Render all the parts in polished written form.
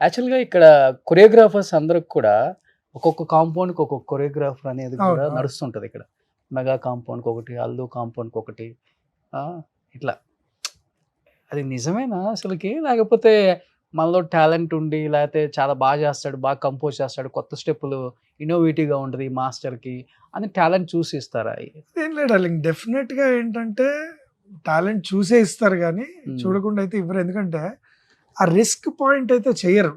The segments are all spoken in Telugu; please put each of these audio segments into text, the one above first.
యాక్చువల్‌గా ఇక్కడ కొరియోగ్రాఫర్స్ అందరికి కూడా ఒక్కొక్క కాంపౌండ్‌కి ఒక్కొక్క కొరియోగ్రాఫర్ అనేది అవును. కూడా అవును. నడుస్తుంటది ఇక్కడ. మెగా కాంపౌండ్‌కొకటి, అల్లు కాంపౌండ్‌కొకటి. ఆ! ఇట్లా. అది నిజమేనా అసలకి? లేకపోతే మనలో టాలెంట్ ఉండి, లేతే చాలా చేస్తాడు, బాగా కంపోజ్ చేస్తాడు, కొత్త స్టెప్పులు ఇన్నోవేటివ్‌గా ఉంటది ఈ మాస్టర్‌కి అని టాలెంట్ చూసి ఇస్తారా? ఏం లేదు డార్లింగ్. డెఫినిట్‌గా ఏంటంటే టాలెంట్ చూసే ఇస్తారు గానీ, హ్మ్. చూడకుండా అయితే ఇవ్వరు. ఎందుకంటే ఆ రిస్క్ పాయింట్ అయితే చెయ్యరు.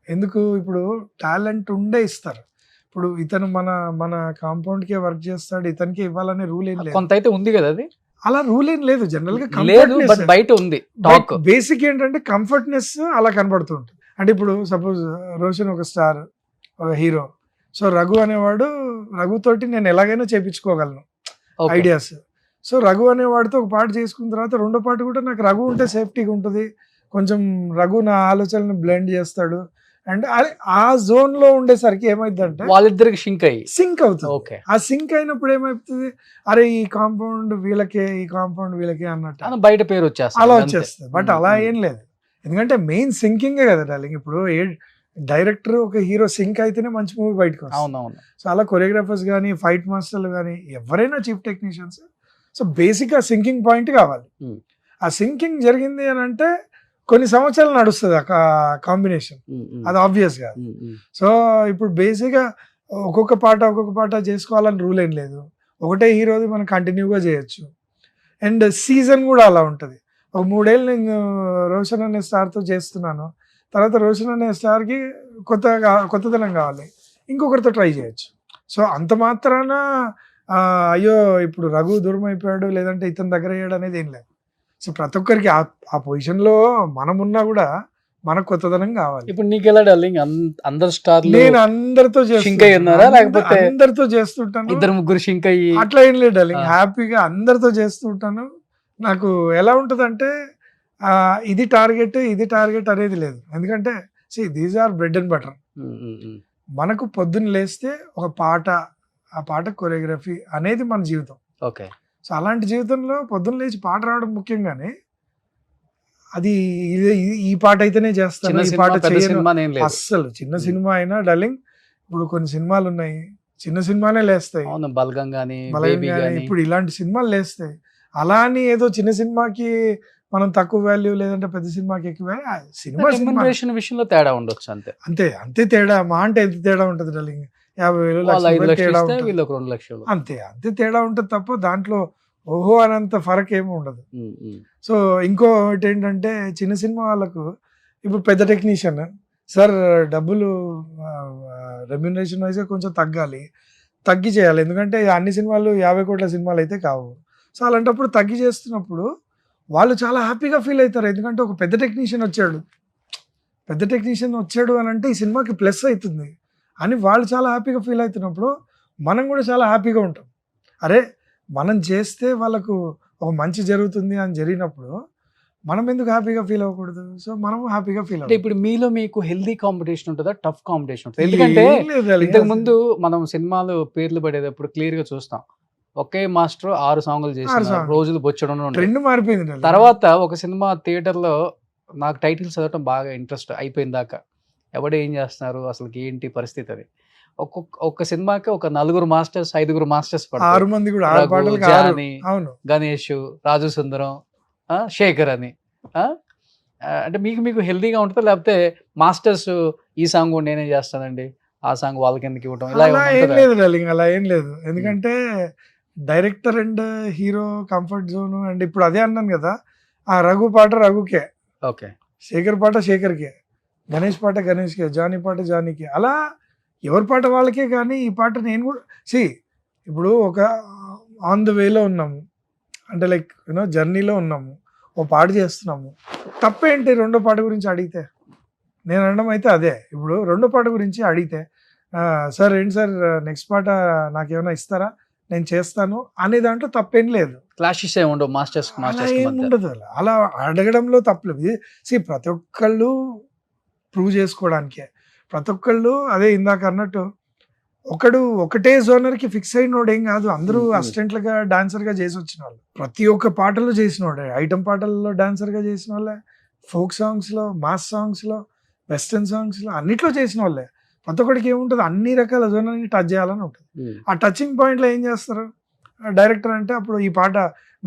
ఎందుకు ఇప్పుడు టాలెంట్ ఉండే ఇస్తారు. ఇప్పుడు ఇతను మన మన కాంపౌండ్‌కే వర్క్ చేస్తాడు. ఇతనికే ఇవ్వాలనే రూల్ ఏం లేదు. కొంతైతే ఉంది గదా అది? అలా రూల్ ఏం లేదు. జనరల్‌గా లేదు. కంఫర్ట్‌నెస్ బట్ బయట ఉంది టాక్. బేసిక్ ఏంటంటే కంఫర్ట్‌నెస్ అలా కనబడుతూ ఉంటుంది. అంటే ఇప్పుడు సపోజ్ 'రోషన్' ఒక స్టార్, ఒక హీరో. సో 'రఘు' అనేవాడు, రఘుతోటి నేను ఎలాగైనా చేపించుకోగలను ఓకే. ఐడియాస్. సో 'రఘు' అనేవాడితో ఒక పాట చేసుకున్న తర్వాత రెండో పాట కూడా నాకు 'రఘు' ఉంటే సేఫ్టీగా ఉంటది. కొంచెం 'రఘు' నా ఆలోచనలను బ్లెండ్ చేస్తాడు. అండ్ ఆ జోన్‌లో ఉండేసరికి ఏమైద్దంటే వాళ్ళిద్దరికి షింక్ అయ్యి. సింక్ అవుతది. ఓకే. ఆ సింక్ అయినప్పుడు ఏమైతది, అరే ఈ కాంపౌండ్ వీళ్ళకే, ఈ కాంపౌండ్ వీళ్ళకే అన్నట్టు అని బయట పేరొచ్చేస్తది. అలా అంతే. వచ్చేస్తది. బట్ హ్మ్. అలా హ్మ్. ఏం లేదు. ఎందుకంటే మెయిన్ సింకింగే కదా డార్లింగ్. ఇప్పుడు డైరెక్టర్ ఒక హీరో సింక్ అయితేనే మంచి మూవీ బయటకొస్తది. అవునవును. సో అలా కొరియోగ్రాఫర్స్ గానీ, ఫైట్ మాస్టర్‌లు గానీ, ఎవరైనా చీఫ్ టెక్నీషియన్స్ సో బేసిక్‌గా సింకింగ్ పాయింట్ కావాలి. హ్మ్. ఆ సింకింగ్ జరిగింది అనంటే కొన్ని సంవత్సరాలు నడుస్తది ఆ కాంబినేషన్. హ్మ్. హ్మ్. అది ఆబ్వియస్ కాదు. హ్మ్. హ్మ్. సో ఇప్పుడు బేసిక్‌గా ఒక్కొక్క పాట చేసుకోవాలని రూల్ ఏం లేదు. ఒకటే హీరోది మనం కంటిన్యూగా చేయొచ్చు. అండ్ సీజన్ కూడా అలా ఉంటది. ఒక 3 ఏళ్ళు నేను 'రోషన్' అనే స్టార్‌తో చేస్తున్నాను. తర్వాత 'రోషన్' అనే స్టార్‌కి కొత్తదనం కావాలి. ఇంకొకరితో ట్రై చేయొచ్చు. సో అంత మాత్రాన అయ్యో! ఇప్పుడు 'రఘు' దూరం అయిపోయాడు, లేదంటే ఇతని దగ్గర అయ్యాడు అనేది ఏం లేదు. సో ప్రతి ఒక్కరికి ఆ పొజిషన్‌లో మనమున్నా కూడా మనకు కొత్తదనం కావాలి. ఇప్పుడు నీకెలా డార్లింగ్ అందరు స్టార్‌లు నేను అందరితో షింక్ అయ్యి ఉన్నారా? లేకపోతే అందరితో చేస్తుంటాను. ఇద్దరు ముగ్గురు షింక్ అయ్యి అట్లా ఏం లేదు డార్లింగ్. ఆ! హ్యాపీగా అందరితో చేస్తూ ఉంటాను. నాకు ఎలా ఉంటదంటే ఇది టార్గెట్ అనేది లేదు. ఎందుకంటే these are bread and butter. Hmm. Hmm. హ్మ్. మనకు పొద్దున్న లేస్తే ఒక పాట, ఆ పాట కొరియోగ్రఫీ అనేది మన జీవితం. ఓకే. సో అలాంటి జీవితంలో పొద్దున్న లేచి పాట రావడం ముఖ్యం గాని, అది ఈ పాట అయితేనే చేస్తాను, చిన్న ఈ సినిమా, పాట పెద్ద చేయను. సినిమా అని ఏం లేదు. అస్సలు చిన్న హ్మ్. సినిమా అయినా డార్లింగ్, ఇప్పుడు కొన్ని సినిమాలున్నాయి. చిన్న సినిమానే లేస్తాయి. అవును. 'బలగం' గాని, 'బేబీ' బలంగానే గాని ఇప్పుడు ఇలాంటి సినిమాలు లేస్తాయి. అలా అని ఏదో చిన్న సినిమాకి మనం తక్కువ వాల్యూ, లేదంటే పెద్ద సినిమాకి ఎక్కువ సినిమానే. రెమ్యునరేషన్ విషయంలో తేడా ఉండొచ్చు అంతే. అంతే తేడా. అంటే ఎంత తేడా ఉంటది డార్లింగ్. 50,000 వాళ్ళు ₹1,00,000 5,00,000 తేడా ఇస్తే ఉంటది. వీళ్ళు ఒక 2,00,000. అంతే తేడా ఉంటది తప్ప దాంట్లో ఓహో! అనంత ఫరక్ ఏమి ఉండదు. హ్మ్. హ్మ్. సో ఇంకోటేంటంటే చిన్న సినిమా వాళ్ళకు ఇప్పుడు పెద్ద టెక్నీషియన్ సార్ డబ్బులు రెమ్యునరేషన్ వైస్‌గా కొంచెం తగ్గి చేయాలి. ఎందుకంటే అన్ని సినిమాలు 50,00,00,000 సినిమాలయితే కావు. సో అలాంటప్పుడు తగ్గి చేస్తున్నప్పుడు వాళ్ళు చాలా హ్యాపీగా ఫీల్ అయితారు. ఎందుకంటే ఒక పెద్ద టెక్నీషియన్ వచ్చాడు. పెద్ద టెక్నీషియన్ వచ్చాడు అనంటే ఈ సినిమాకి ప్లస్ అయితుంది అని వాళ్ళు చాలా హ్యాపీగా ఫీల్ అవుతున్నప్పుడు మనం కూడా చాలా హ్యాపీగా ఉంటాం. అరే! మనం చేస్తే వాళ్ళకు ఒక మంచి జరుగుతుంది అని జరిగినప్పుడు మనం ఎందుకు హ్యాపీగా ఫీల్ అవ్వకూడదు? సో మనము హ్యాపీగా ఫీల్ అంటే అవుతాం. ఇప్పుడు మీలో మీకు హెల్తీ కాంపిటీషన్ ఉంటదా? టఫ్ కాంపిటీషన్ ఉంటదా? ఎందుకంటే ఏం లేదు డార్లింగ్ అసలు. ఇంతకుముందు మనం సినిమాలు పేర్లు పడేటప్పుడు క్లియర్‌గా చూస్తాం. ఒకే మాస్టర్ 6 సాంగులు 6 చేసిన సాంగ్‌లు. రోజులు బొచ్చెడున్ని ఉంటాయి. ట్రెండ్ మారిపోయింది డార్లింగ్. తర్వాత ఒక సినిమా థియేటర్‌లో నాకు టైటిల్స్ చదవటం బాగా ఇంట్రెస్ట్ అయిపోయిన దాకా. ఎవడు ఏం చేస్తున్నారు? అసలకి ఏంటి పరిస్థితి అని. ఒక్క సినిమాకి ఒక నలుగురు మాస్టర్స్, 5గురు మాస్టర్స్ 6 పడతారు. మంది కూడా 6 రఘు, పాటలకి 6. జానీ, అవును. గణేషు, రాజు సుందరం, శేఖర్ అని. ఆ! అంటే మీకు హెల్తీగా ఉంటదా? లేకపోతే మాస్టర్స్ ఈ సాంగ్ కూడా నేనే చేస్తానండి. ఆ సాంగ్ వాళ్ళకెందుకు ఇవ్వటం ఇలా అలా ఏమన్నా ఏం ఉంటదా? లేదు డార్లింగ్. అలా ఏం లేదు. హ్మ్. ఎందుకంటే director and hero comfort zone and ఇప్పుడు అదే అన్నాను కదా! ఆ 'రఘు' పాట రఘుకే, ఓకే. 'శేఖర్' పాట శేఖర్‌కే, గణేష్ పాట గణేష్‌కే, జానీ పాట జానీకే. అలా ఎవరి పాట వాళ్ళకే కానీ ఈ పాట నేను కూడా ఇప్పుడు ఒక ఆన్ ద వేలో ఉన్నాము. అంటే లైక్ జర్నీలో ఉన్నాము. ఓ పాట చేస్తున్నాము. తప్పేంటి రెండో పాట గురించి అడిగితే? నేను అనడం అయితే అదే. ఇప్పుడు రెండో పాట గురించి అడిగితే సార్ ఏంటి సార్ నెక్స్ట్ పాట నాకేమైనా ఇస్తారా? నేను చేస్తాను అనే దాంట్లో తప్పేం లేదు. క్లాషెస్ ఏమి ఉండవు మాస్టర్స్‌కి, అలా మాస్టర్స్‌కి మధ్య. ఏముండదు అలా. అలా అడగడంలో తప్పులేదు. ప్రతి ఒక్కళ్ళు ప్రూవ్ చేసుకోవడానికే. ప్రతి ఒక్కళ్ళు అదే ఇందాక అన్నట్టు ఒకటే జోనర్‌కి ఫిక్స్ అయినోడేం గాదు. అందరూ హ్మ్. హ్మ్. అసిస్టెంట్‌లుగా, డాన్సర్‌గా జేసొచ్చినోళ్ళు. ప్రతి ఒక్క పాటలో జేసినోడే. ఐటెమ్ పాటల్లో డాన్సర్‌గా జేసినోళ్ళే. ఫోక్ సాంగ్స్‌లో, మాస్ సాంగ్స్‌లో వెస్టర్న్ సాంగ్స్లో అన్నిట్లో చేసిన వాళ్ళే. ప్రతి ఒక్కడికి ఏముంటుంది, అన్ని రకాల జోనర్ని టచ్ చేయాలని ఉంటుంది. ఆ టచింగ్ పాయింట్లో ఏం చేస్తారు డైరెక్టర్ అంటే, అప్పుడు ఈ పాట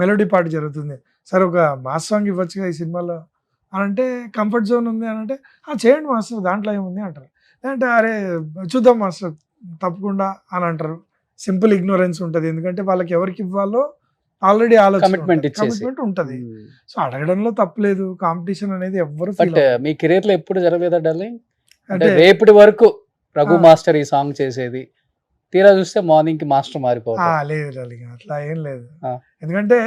మెలోడీ పాట జరుగుతుంది, సార్ ఒక మాస్ సాంగ్ ఇవ్వచ్చుగా ఈ సినిమాలో అని అంటే, కంఫర్ట్ జోన్ ఉంది అని అంటే చేయండి మాస్టర్ దాంట్లో ఏముంది అంటారు. లేదంటే అరే చూద్దాం మాస్టర్ తప్పకుండా అని అంటారు. సింపుల్ ఇగ్నోరెన్స్ ఉంటుంది, ఎందుకంటే వాళ్ళకి ఎవరికి ఇవ్వాలో ఆల్రెడీ కమిట్మెంట్ ఉంటుంది. సో అడగడంలో తప్పలేదు, కాంపిటీషన్ అనేది ఎవ్వరు బట్ మీ కెరీర్ లో ఎప్పుడు జరగలేదా డార్లింగ్? అంటే రేపటి వరకు రఘు మాస్టర్ ఈ సాంగ్ చేసేది, తీరా చూస్తే మార్నింగ్ కి మాస్టర్ మారిపోవడం. లేదు డార్లింగ్, అట్లా ఏం లేదు. ఎందుకంటే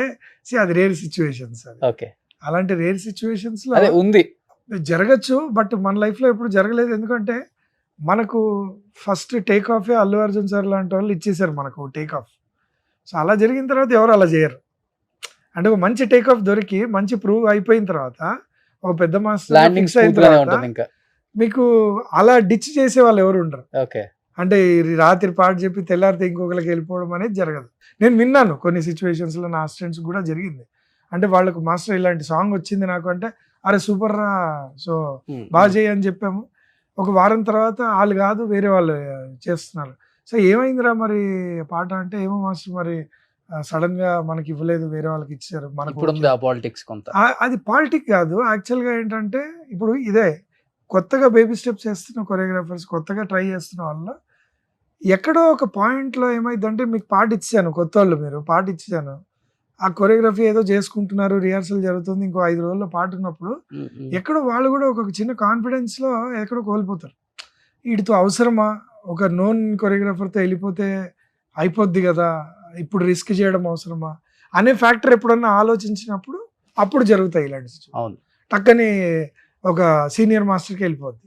అది రేర్ సిచ్యువేషన్స్, ఓకే అలాంటి రేర్ సిచ్యువేషన్స్ లో అదే ఉంది జరగచ్చు, బట్ మన లైఫ్ లో ఎప్పుడు జరగలేదు. ఎందుకంటే మనకు first take off Allu Arjun sir లాంటి వాళ్ళు ఇచ్చేసారు మనకు టేక్ ఆఫ్. సో అలా జరిగిన తర్వాత ఎవరు అలా చేయరు. అంటే ఒక మంచి టేక్ ఆఫ్ దొరికి మంచి ప్రూవ్ అయిపోయిన తర్వాత ఒక పెద్ద మాస్టర్ ఫిక్స్ అయిన తర్వాత మీకు అలా డిచ్ చేసే వాళ్ళు ఎవరు ఉండరు. ఓకే, అంటే రాత్రి పాట చెప్పి తెల్లారితే ఇంకొకరికి వెళ్ళిపోవడం అనేది జరగదు. నేను విన్నాను కొన్ని సిచ్యువేషన్స్ లో, నా స్టూడెంట్స్ కూడా జరిగింది. అంటే వాళ్ళకు మాస్టర్ ఇలాంటి సాంగ్ వచ్చింది నాకు అంటే, అరే సూపర్ రా, సో బాగా చేయని చెప్పాము. ఒక వారం తర్వాత వాళ్ళు కాదు వేరే వాళ్ళు చేస్తున్నారు. సో ఏమైందిరా మరి పాట అంటే, ఏమో మాస్టర్ మరి సడన్ గా మనకి ఇవ్వలేదు, వేరే వాళ్ళకి ఇచ్చారు. అది పాలిటిక్స్ కాదు, యాక్చువల్ గా ఏంటంటే ఇప్పుడు ఇదే కొత్తగా బేబీ స్టెప్స్ చేస్తున్న కొరియోగ్రాఫర్స్, కొత్తగా ట్రై చేస్తున్న వాళ్ళు ఎక్కడో ఒక పాయింట్లో ఏమైందంటే, మీకు పాట ఇచ్చాను, కొత్త వాళ్ళు మీరు పాట ఇచ్చాను, ఆ కొరియోగ్రఫీ ఏదో చేసుకుంటున్నారు, రిహార్సల్ జరుగుతుంది, ఇంకో 5 రోజుల్లో పాట ఉన్నప్పుడు ఎక్కడో వాళ్ళు కూడా ఒక చిన్న కాన్ఫిడెన్స్లో ఎక్కడో కోల్పోతారు. వీటితో అవసరమా, ఒక నోన్ కొరియోగ్రాఫర్తో వెళ్ళిపోతే అయిపోద్ది కదా, ఇప్పుడు రిస్క్ చేయడం అవసరమా అనే ఫ్యాక్టర్ ఎప్పుడన్నా ఆలోచించినప్పుడు అప్పుడు జరుగుతాయి ఇలాంటి సిచ్యువేషన్. టక్కని ఒక సీనియర్ మాస్టర్కి వెళ్ళిపోద్ది.